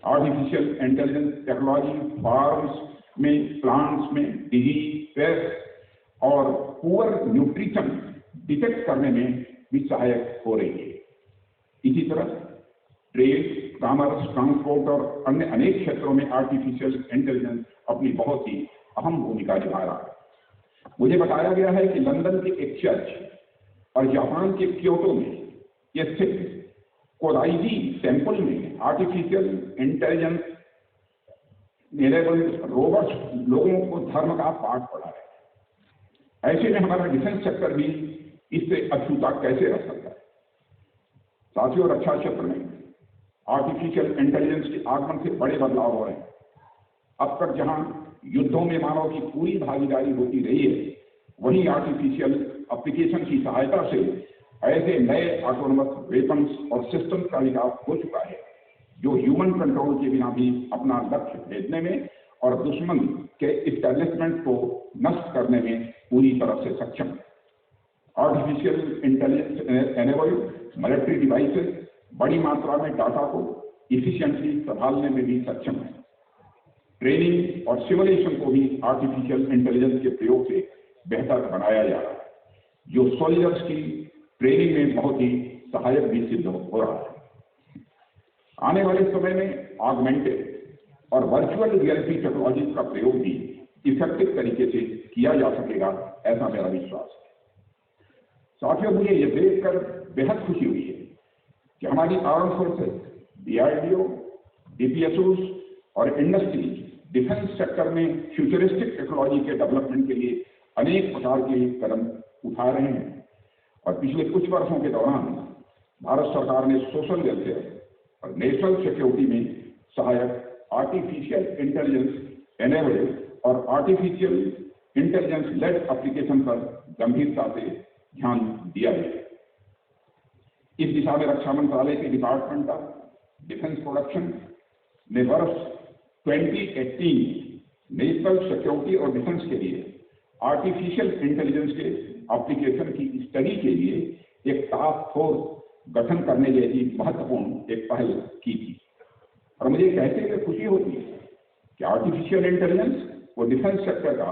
आर्टिफिशियल इंटेलिजेंस टेक्नोलॉजी फार्म्स में, प्लांट्स में डिजीज, पेस्ट और पुअर न्यूट्रिशन डिटेक्ट करने में भी सहायक हो रही है। इसी तरह ट्रेड, कॉमर्स, ट्रांसपोर्ट और अन्य अनेक क्षेत्रों में आर्टिफिशियल इंटेलिजेंस अपनी बहुत ही अहम भूमिका निभा रहा है। मुझे बताया गया है कि लंदन के एक चर्च और जापान के क्योटो में स्थित कोदाइजी टेम्पल में आर्टिफिशियल इंटेलिजेंस एनेबल्ड रोबोट्स लोगों को धर्म का पाठ पढ़ा रहे हैं। ऐसे में हमारा डिफेंस सेक्टर भी इससे अछूता कैसे रह सकता है? साथियों, रक्षा क्षेत्र में आर्टिफिशियल इंटेलिजेंस के आगमन से बड़े बदलाव हो रहे हैं। अब तक जहां युद्धों में मानव की पूरी भागीदारी होती रही है, वहीं आर्टिफिशियल एप्लीकेशन की सहायता से ऐसे नए ऑटोनोमस वेपन्स और सिस्टम्स का विकास हो चुका है जो ह्यूमन कंट्रोल के बिना भी अपना लक्ष्य भेजने में और दुश्मन के इस्टेब्लिशमेंट को नष्ट करने में पूरी तरह से सक्षम है। Artificial intelligence enabled military devices बड़ी मात्रा में डाटा को इफिशिएंटली संभालने में भी सक्षम है। ट्रेनिंग और सिमुलेशन को भी आर्टिफिशियल इंटेलिजेंस के प्रयोग से बेहतर बनाया जा रहा है, जो सोल्जर्स की ट्रेनिंग में बहुत ही सहायक भी सिद्ध हो रहा है। आने वाले समय में ऑगमेंटेड और वर्चुअल रियलिटी टेक्नोलॉजी का प्रयोग भी इफेक्टिव तरीके से किया जा सकेगा, ऐसा मेरा विश्वास है। साथियों, मुझे ये देखकर बेहद खुशी हुई है कि हमारी आर्म फोर्सेस, DRDO, DPSOs और इंडस्ट्रीज डिफेंस सेक्टर में फ्यूचरिस्टिक टेक्नोलॉजी के डेवलपमेंट के लिए अनेक प्रकार के कदम उठा रहे हैं, और पिछले कुछ वर्षों के दौरान भारत सरकार ने सोशल वेलफेयर और नेशनल सिक्योरिटी में सहायक आर्टिफिशियल इंटेलिजेंस एनेबल्ड और आर्टिफिशियल इंटेलिजेंस लेड एप्लीकेशन पर गंभीरता से ध्यान दिया है। इस दिशा में रक्षा मंत्रालय के डिपार्टमेंट ऑफ डिफेंस प्रोडक्शन ने वर्ष 2018 नेशनल सिक्योरिटी और डिफेंस के लिए आर्टिफिशियल इंटेलिजेंस के एप्लीकेशन की स्टडी के लिए एक टास्क फोर्स गठन करने जैसी महत्वपूर्ण एक पहल की थी। और मुझे कहते हुए खुशी होती है कि आर्टिफिशियल इंटेलिजेंस को डिफेंस सेक्टर का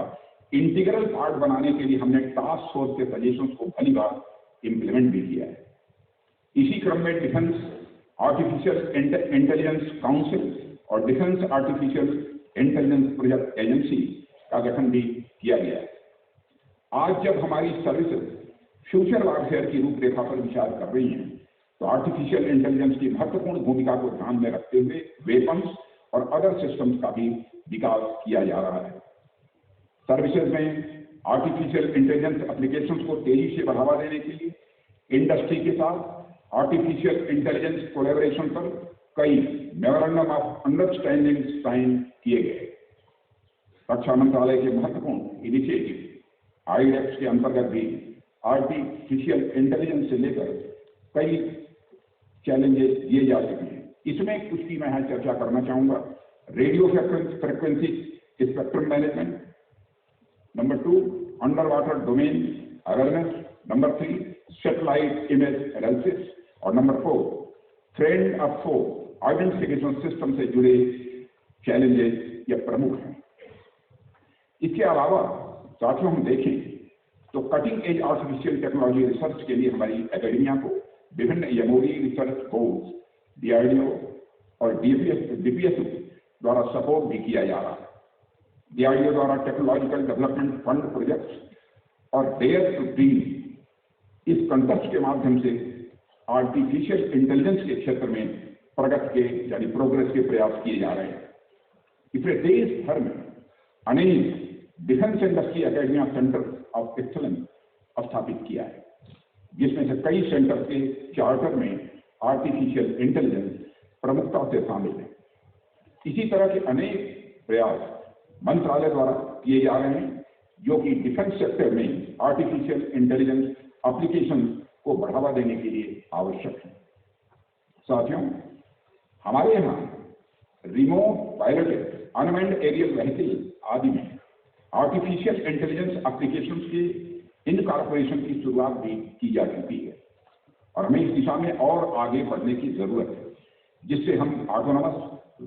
इंटीग्रल पार्ट बनाने के लिए हमने टास्क फोर्स के सजेशंस को पहली बार इम्प्लीमेंट भी किया है। इसी क्रम में डिफेंस आर्टिफिशियल इंटेलिजेंस काउंसिल और defence artificial intelligence project agency का गठन भी किया गया है। आज जब हमारी सर्विसेज फ्यूचर वॉरफेयर की रूपरेखा पर विचार कर रही हैं, तो आर्टिफिशियल इंटेलिजेंस की महत्वपूर्ण भूमिका को ध्यान में रखते हुए वेपन्स और अदर सिस्टम्स का भी विकास किया जा रहा है। सर्विसेज में आर्टिफिशियल इंटेलिजेंस एप्लीकेशंस को तेजी से बढ़ावा देने के लिए इंडस्ट्री के साथ आर्टिफिशियल इंटेलिजेंस कोलैबोरेशन पर कई मेमोरेंडम ऑफ अंडरस्टैंडिंग साइन किए गए। रक्षा मंत्रालय के महत्वपूर्ण इनिशिएटिव आईडेक्स के अंतर्गत भी आर्टिफिशियल इंटेलिजेंस से लेकर कई चैलेंजेस दिए जा चुके हैं। इसमें कुछ की मैं यहाँ चर्चा करना चाहूंगा। Radio frequency spectrum management, number 2 under water domain awareness, number 3 satellite image analysis और number 4 friend of foe identification system से जुड़े चैलेंजेस ये प्रमुख हैं। इसके अलावा साथियों हम देखें तो cutting edge artificial technology research के लिए हमारी एकेडमिया को विभिन्न एमओडी रिसर्च गोल्स, डीआरडीओ और डीपीएसओ द्वारा सपोर्ट भी किया जा रहा है। डीआरडीओ द्वारा टेक्नोलॉजिकल डेवलपमेंट फंड प्रोजेक्ट्स और डेयर टू ड्रीम इस कंटेस्ट के माध्यम से आर्टिफिशियल इंटेलिजेंस के क्षेत्र में प्रगति के यानी प्रोग्रेस के प्रयास किए जा रहे हैं। इसलिए देश भर में अनेक defence industry academia centre of excellence स्थापित किया है, जिसमें से कई सेंटर के चार्टर में आर्टिफिशियल इंटेलिजेंस प्रमुखता से शामिल है। इसी तरह के अनेक प्रयास मंत्रालय द्वारा किए जा रहे हैं जो कि डिफेंस सेक्टर में आर्टिफिशियल इंटेलिजेंस एप्लीकेशन को बढ़ावा देने के लिए आवश्यक है। साथियों, हमारे यहाँ remote piloted unmanned aerial vehicle आदि में आर्टिफिशियल इंटेलिजेंस एप्लीकेशंस के इनकॉर्पोरेशन की शुरुआत भी की जा चुकी है और हमें इस दिशा में और आगे बढ़ने की जरूरत है, जिससे हम ऑटोनोमस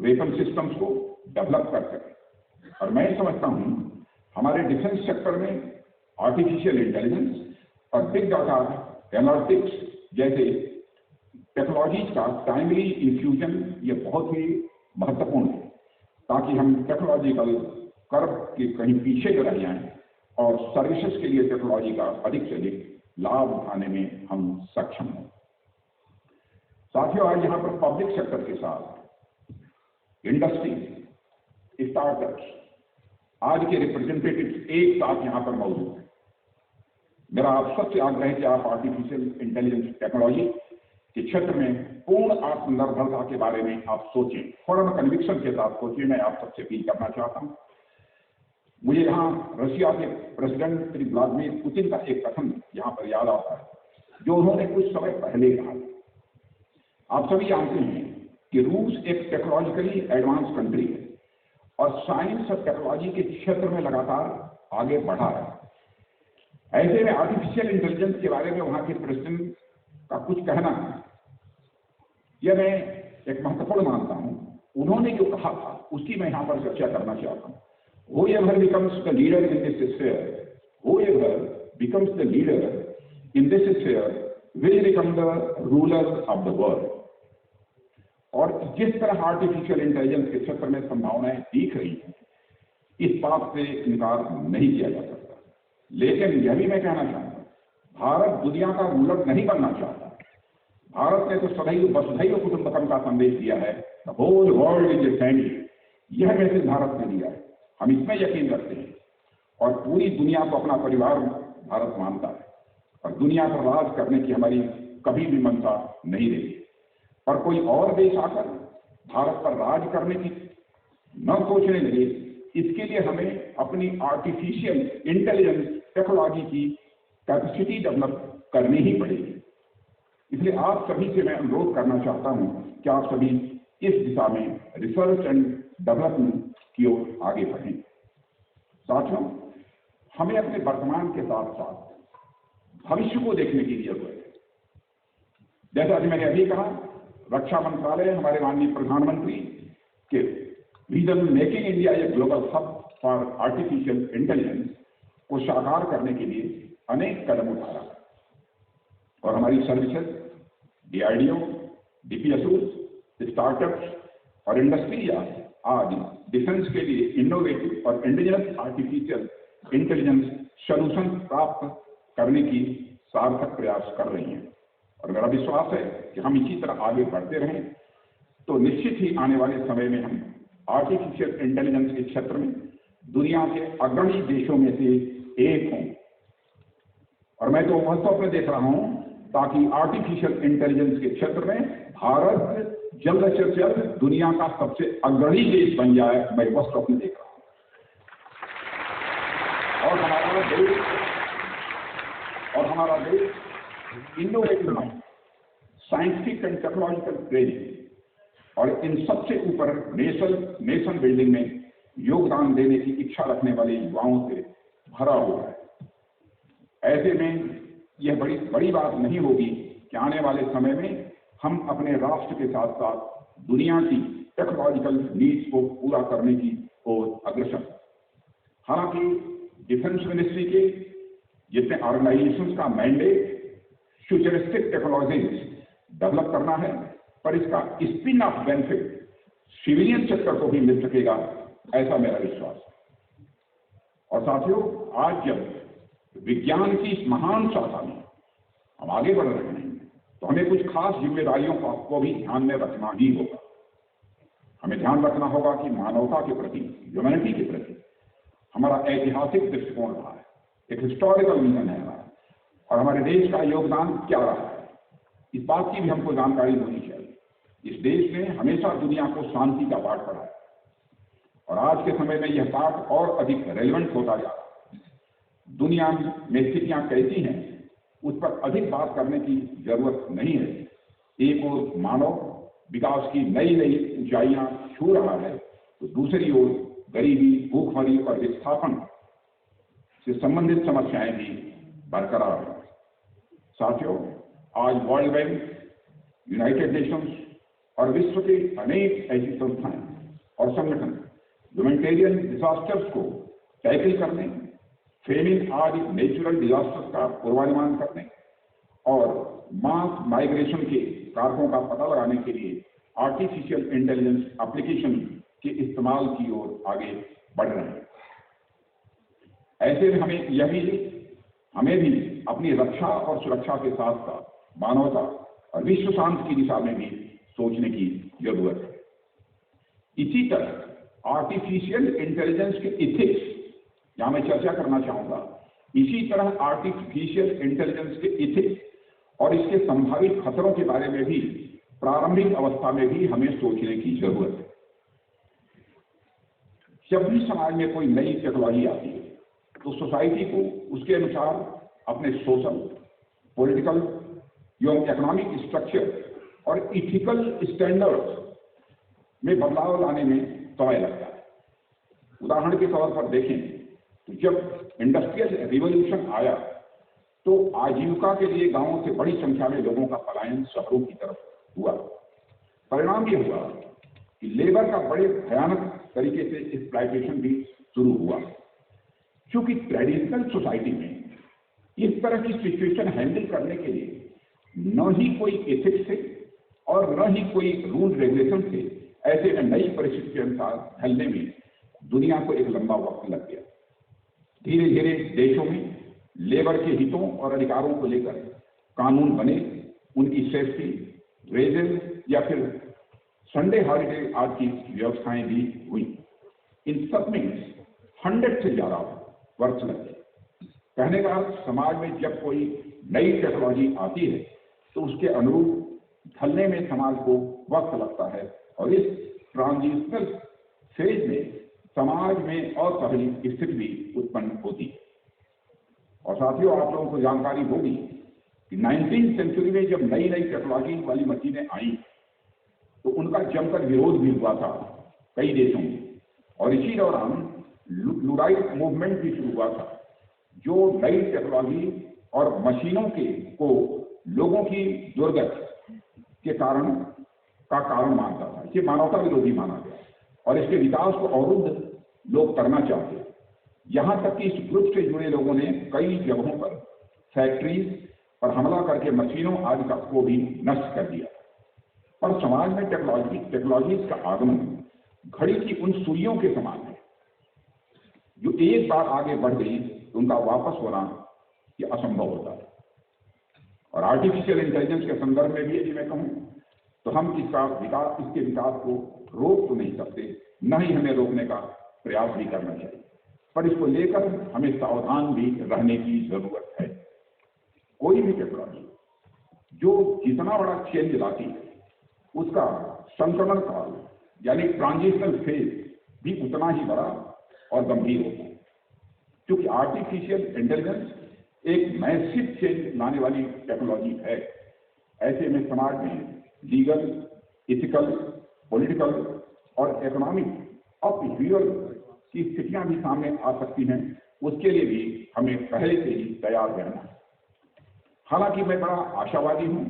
वेपन सिस्टम्स को डेवलप कर सकें। और मैं समझता हूं हमारे डिफेंस सेक्टर में आर्टिफिशियल इंटेलिजेंस और बिग डाटा एनालिटिक्स जैसे टेक्नोलॉजी का टाइमली इन्फ्यूजन ये बहुत ही महत्वपूर्ण है, ताकि हम टेक्नोलॉजिकल कर्व के कहीं पीछे न रह जाएं और सर्विसेज के लिए टेक्नोलॉजी का अधिक से अधिक लाभ उठाने में हम सक्षम हों। साथियों, आज यहाँ पर पब्लिक सेक्टर के साथ इंडस्ट्री, स्टार्टअप्स, आज के रिप्रेजेंटेटिव्स एक साथ यहाँ पर मौजूद हैं। मेरा आप सबसे आग्रह है कि आप आर्टिफिशियल इंटेलिजेंस टेक्नोलॉजी के क्षेत्र में पूर्ण आत्मनिर्भरता के बारे में आप सोचें, फर्म कन्विक्शन के साथ सोचें। मैं आप सबसे अपील करना चाहता हूँ। मुझे यहाँ रशिया के प्रेसिडेंट श्री व्लादिमीर पुतिन का एक कथन यहाँ पर याद आता है, जो उन्होंने कुछ समय पहले कहा। आप सभी जानते हैं कि रूस एक टेक्नोलॉजिकली एडवांस कंट्री है और साइंस और टेक्नोलॉजी के क्षेत्र में लगातार आगे बढ़ा है। ऐसे में आर्टिफिशियल इंटेलिजेंस के बारे में वहाँ के प्रेसिडेंट का कुछ कहना है, यह मैं एक महत्वपूर्ण मानता हूँ। उन्होंने जो कहा था उसकी मैं यहाँ पर चर्चा करना चाहता हूँ। Whoever becomes the leader in this sphere, whoever becomes the leader in this sphere will become the ruler of the world. और जिस तरह आर्टिफिशियल इंटेलिजेंस के क्षेत्र में संभावनाएं दिख रही हैं, इस बात से इनकार नहीं किया जा सकता। लेकिन यह भी मैं कहना चाहूंगा, भारत दुनिया का रूलर नहीं बनना चाहता। भारत ने तो सदैव वसुधैव कुटुंबकम का संदेश दिया है, the whole world is a family. यह मैसेज भारत ने दिया है, हम इसमें यकीन रखते हैं और पूरी दुनिया को अपना परिवार भारत मानता है और दुनिया पर राज करने की हमारी कभी भी मंशा नहीं रही। पर कोई और देश आकर भारत पर राज करने की न सोचने लगे, इसके लिए हमें अपनी आर्टिफिशियल इंटेलिजेंस टेक्नोलॉजी की कैपेसिटी डेवलप करनी ही पड़ेगी। इसलिए आप सभी से मैं अनुरोध करना चाहता हूं कि आप सभी इस दिशा में रिसर्च एंड डेवलपमेंट की ओर आगे बढ़ें। साथियों, हमें अपने वर्तमान के साथ साथ भविष्य को देखने की जरूरत है। जैसा कि मैंने अभी कहा, रक्षा मंत्रालय हमारे माननीय प्रधानमंत्री के vision making India a global hub for artificial intelligence को साकार करने के लिए अनेक कदम उठा रहा है और हमारी सर्विसेज, डीआरडीओ, डीपीएसओ, स्टार्टअप्स और इंडस्ट्री आदि डिफेंस के लिए इनोवेटिव और इंडिजिनस आर्टिफिशियल इंटेलिजेंस सॉल्यूशन प्राप्त करने की सार्थक प्रयास कर रही हैं और मेरा विश्वास है कि हम इसी तरह आगे बढ़ते रहें तो निश्चित ही आने वाले समय में हम आर्टिफिशियल इंटेलिजेंस के क्षेत्र में दुनिया के अग्रणी देशों में से एक हों। और मैं तो वह स्वप्न देख रहा हूं ताकि आर्टिफिशियल इंटेलिजेंस के क्षेत्र में भारत जल्द से जल्द दुनिया का सबसे अग्रणी देश बन जाए। मैं वह स्वप्न देख रहा हूं। और हमारा देश इनोवेटिव है, साइंटिफिक एंड टेक्नोलॉजिकल ट्रेनिंग और इन सबसे ऊपर नेशन बिल्डिंग में योगदान देने की इच्छा रखने वाले युवाओं से भरा हुआ है। ऐसे में यह बड़ी बात नहीं होगी कि आने वाले समय में हम अपने राष्ट्र के साथ साथ दुनिया की टेक्नोलॉजिकल नीड्स को पूरा करने की ओर अग्रसर। हालांकि डिफेंस मिनिस्ट्री के जितने ऑर्गेनाइजेशंस का मैंडेट फ्यूचरिस्टिक टेक्नोलॉजीज डेवलप करना है, पर इसका spin off benefit civilian sector को भी मिल सकेगा, ऐसा मेरा विश्वास है। और साथियों, आज जब विज्ञान की इस महान शाखा में हम आगे बढ़ रहे हैं तो हमें कुछ खास जिम्मेदारियों को भी ध्यान में रखना ही होगा। हमें ध्यान रखना होगा कि मानवता के प्रति, ह्यूमैनिटी के प्रति हमारा ऐतिहासिक दृष्टिकोण रहा है, एक हिस्टोरिकल विजन है हमारा, और हमारे देश का योगदान क्या रहा है, इस बात की भी हमको जानकारी होनी चाहिए। इस देश ने हमेशा दुनिया को शांति का पाठ पढ़ाया और आज के समय में यह पाठ और अधिक रेलेवेंट होता जा रहा है। दुनिया में स्थितियां कैसी हैं उस पर अधिक बात करने की जरूरत नहीं है। एक ओर मानव विकास की नई नई ऊंचाइयां छू रहा है तो दूसरी ओर गरीबी, भूखमरी और विस्थापन से संबंधित समस्याएं भी बरकरार हैं। साथियों, आज वर्ल्ड बैंक, यूनाइटेड नेशंस और विश्व के अनेक ऐसी संस्थाएं और संगठन ह्यूमैनिटेरियन डिजास्टर्स को टैकल करने, फेमिन आदि नेचुरल डिजास्टर्स का पूर्वानुमान करने और मास माइग्रेशन के कारकों का पता लगाने के लिए आर्टिफिशियल इंटेलिजेंस एप्लीकेशन के इस्तेमाल की ओर आगे बढ़ रहे हैं। ऐसे में हमें भी अपनी रक्षा और सुरक्षा के साथ साथ मानवता और विश्व शांति की दिशा में भी सोचने की जरूरत है। इसी तरह आर्टिफिशियल इंटेलिजेंस के इथिक्स, यहां मैं चर्चा करना चाहूंगा, इसी तरह आर्टिफिशियल इंटेलिजेंस के इथिक्स और इसके संभावित खतरों के बारे में भी प्रारंभिक अवस्था में भी हमें सोचने की जरूरत है। जब भी समाज में कोई नई टेक्नोलॉजी आती है तो सोसाइटी को उसके अनुसार अपने सोशल, पॉलिटिकल एवं इकोनॉमिक स्ट्रक्चर और इथिकल स्टैंडर्ड्स में बदलाव लाने में समय लगता है। उदाहरण के तौर पर देखें तो जब इंडस्ट्रियल रिवॉल्यूशन आया तो आजीविका के लिए गांवों से बड़ी संख्या में लोगों का पलायन शहरों की तरफ हुआ। परिणाम ये हुआ कि लेबर का बड़े भयानक तरीके से एक्सप्लॉयटेशन भी शुरू हुआ। क्योंकि ट्रेडिशनल सोसाइटी में इस तरह की सिचुएशन हैंडल करने के लिए न ही कोई एथिक्स थे और न ही कोई रूल रेगुलेशन थे, ऐसे में नई परिस्थिति के अनुसार ढलने में दुनिया को एक लंबा वक्त लग गया। धीरे धीरे देशों में लेबर के हितों और अधिकारों को लेकर कानून बने, उनकी सेफ्टी, वेजेस या फिर संडे हॉलिडे आदि की व्यवस्थाएं भी हुई। इन सब में 100 से ज्यादा वर्ष लग गए। कहने का समाज में जब कोई नई टेक्नोलॉजी आती है तो उसके अनुरूप ढलने में समाज को वक्त लगता है और इस ट्रांजिशनल फेज में समाज में असहनीय स्थिति भी उत्पन्न होती है। और साथियों, आप लोगों को जानकारी होगी कि 19वीं सेंचुरी में जब नई नई टेक्नोलॉजी वाली मशीनें आई तो उनका जमकर विरोध भी हुआ था कई देशों में, और इसी दौरान लुराइट मूवमेंट भी शुरू हुआ था जो नई टेक्नोलॉजी और मशीनों को लोगों की दुर्गति के कारण मानता था। इसे मानवता विरोधी माना गया और इसके विकास को अवरुद्ध लोग करना चाहते। यहां तक कि इस ग्रुप से जुड़े लोगों ने कई जगहों पर फैक्ट्रीज पर हमला करके मशीनों आदि को भी नष्ट कर दिया। पर समाज में टेक्नोलॉजीज का आगमन घड़ी की उन सुइयों के समान है जो एक बार आगे बढ़ गई तो उनका वापस होना ये असंभव होता है। और आर्टिफिशियल इंटेलिजेंस के संदर्भ में भी यदि मैं कहूं तो हम इसके विकास को रोक तो नहीं सकते, न ही हमें रोकने का प्रयास भी करना चाहिए। पर इसको लेकर हमें सावधान भी रहने की जरूरत है। कोई भी टेक्नोलॉजी जो जितना बड़ा चेंज लाती है, उसका संक्रमण काल यानी ट्रांजिशनल फेज भी उतना ही बड़ा और गंभीर होता है। क्योंकि आर्टिफिशियल इंटेलिजेंस एक मैसिव चेंज लाने वाली टेक्नोलॉजी है। ऐसे में समाज में लीगल, इथिकल, पॉलिटिकल और इकोनॉमिक अपहीवल की स्थितियां भी सामने आ सकती हैं। उसके लिए भी हमें पहले से ही तैयार रहना है। हालांकि मैं बड़ा आशावादी हूं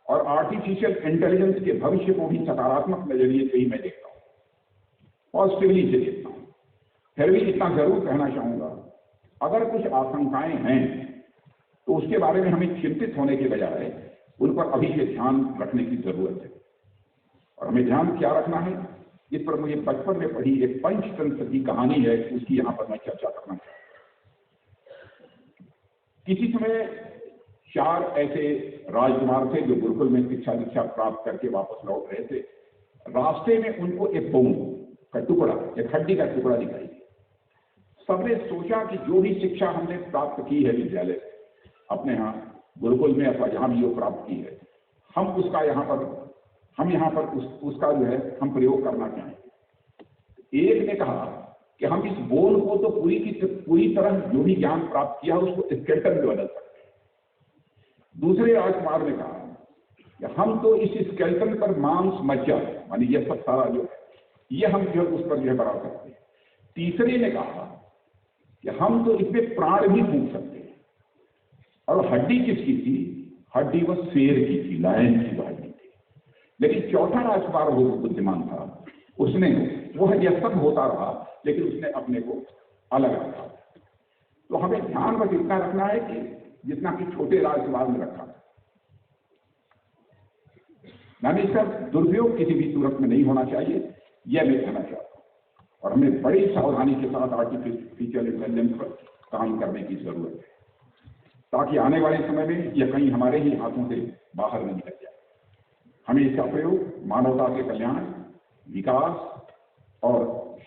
और आर्टिफिशियल इंटेलिजेंस के भविष्य को भी सकारात्मक नजरिए से ही मैं देखता हूं, पॉजिटिवली से देखता हूं। फिर भी इतना जरूर कहना चाहूंगा, अगर कुछ आशंकाएं हैं तो उसके बारे में हमें चिंतित होने के बजाय उन पर अभी से ध्यान रखने की जरूरत है। और हमें ध्यान क्या रखना है, इस पर मुझे बचपन में पढ़ी एक पंचतंत्र की कहानी है, उसकी यहां पर मैं चर्चा करना चाहता हूं। किसी समय 4 ऐसे राजकुमार थे जो गुरुकुल में शिक्षा दीक्षा प्राप्त करके वापस लौट रहे थे। रास्ते में उनको एक बोन का टुकड़ा, एक हड्डी का टुकड़ा दिखाई। सबने सोचा कि जो भी शिक्षा हमने प्राप्त की है विद्यालय अपने यहाँ गुरुकुल में अथवा जहां भी वो प्राप्त की है, हम यहाँ पर उसका जो है हम प्रयोग करना चाहें। एक ने कहा कि हम इस बोन को तो पूरी तरह जो भी ज्ञान प्राप्त किया उसको स्केलेटन में बदल सकते हैं। दूसरे राजकुमार ने कहा कि हम तो इस स्केलेटन पर मांस मज्जा मानी ये सब सारा जो है ये हम जो उस पर जो बढ़ा सकते हैं। तीसरे ने कहा कि हम तो इसमें प्राण भी फूंक सकते हैं। और हड्डी किसकी थी? हड्डी वह शेर की थी, लायन की हड्डी थी। लेकिन चौथा राजकुमार वो बुद्धिमान था, उसने वह यह सब होता रहा लेकिन उसने अपने को अलग रखा। तो हमें ध्यान बस इतना रखना है कि जितना कि छोटे राजकुमार ने रखा, मैंने इसका दुरुपयोग किसी भी सूरत में नहीं होना चाहिए, यह मैं कहना चाहता हूं। और हमें बड़ी सावधानी के साथ आर्टिफिशियल इंटेलिजेंस पर काम करने की जरूरत है ताकि आने वाले समय में यह कहीं हमारे ही हाथों से बाहर नहीं निकल जाए। हमें इसका प्रयोग मानवता के कल्याण, विकास और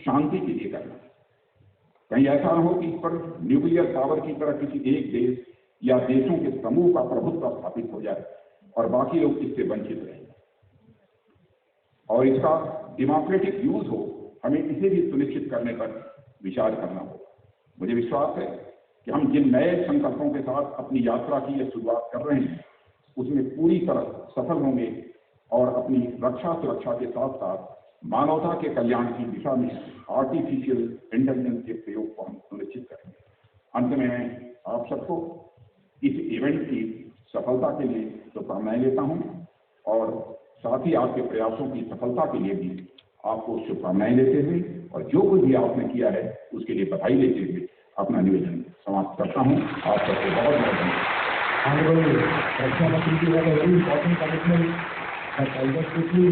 शांति के लिए करना है। कहीं ऐसा न हो कि इस पर न्यूक्लियर पावर की तरह किसी एक देश या देशों के समूह का प्रभुत्व स्थापित हो जाए और बाकी लोग इससे वंचित रहें। और इसका डेमोक्रेटिक यूज हो, हमें इसे भी सुनिश्चित करने पर विचार करना होगा। मुझे विश्वास है कि हम जिन नए संकल्पों के साथ अपनी यात्रा की यह शुरुआत कर रहे हैं उसमें पूरी तरह सफल होंगे और अपनी रक्षा सुरक्षा के साथ साथ मानवता के कल्याण की दिशा में आर्टिफिशियल इंटेलिजेंस के प्रयोग को हम सुनिश्चित करेंगे। अंत में आप सबको इस इवेंट की सफलता के लिए शुभकामनाएं लेता हूं और साथ ही आपके प्रयासों की सफलता के लिए भी आपको शुभकामनाएं लेते हुए और जो कुछ भी आपने किया है उसके लिए बधाई लेते हुए अपना निवेदन समाप्त करता हूं। आप सबको बहुत बहुत धन्यवाद। Honorable Raksha Manत्री had a very important commitment that I just quickly,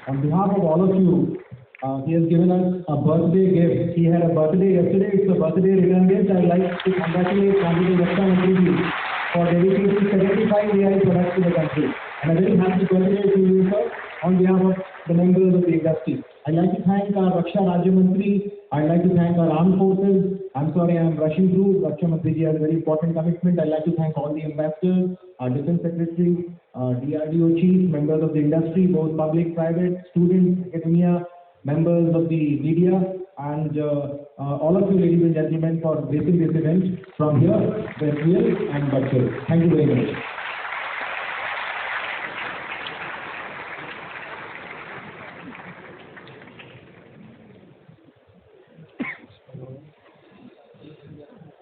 on behalf of all of you, he has given us a birthday gift. He had a birthday yesterday. It's a birthday return gift. I would like to congratulate Honorable Raksha Manत्री for dedicating 75 AI products to the country. And a very happy birthday to you, sir, on behalf of the members of the industry. I'd like to thank our Raksha Rajya Mantri. I'd like to thank our armed forces. I'm sorry I'm rushing through. Raksha Mantri ji has a very important commitment. I'd like to thank all the ambassadors, our defense secretary, DRDO chief, members of the industry, both public, private, students, academia, members of the media, and all of you ladies and gentlemen for gracing this event from here, Westfield and Bachel. Thank you very much.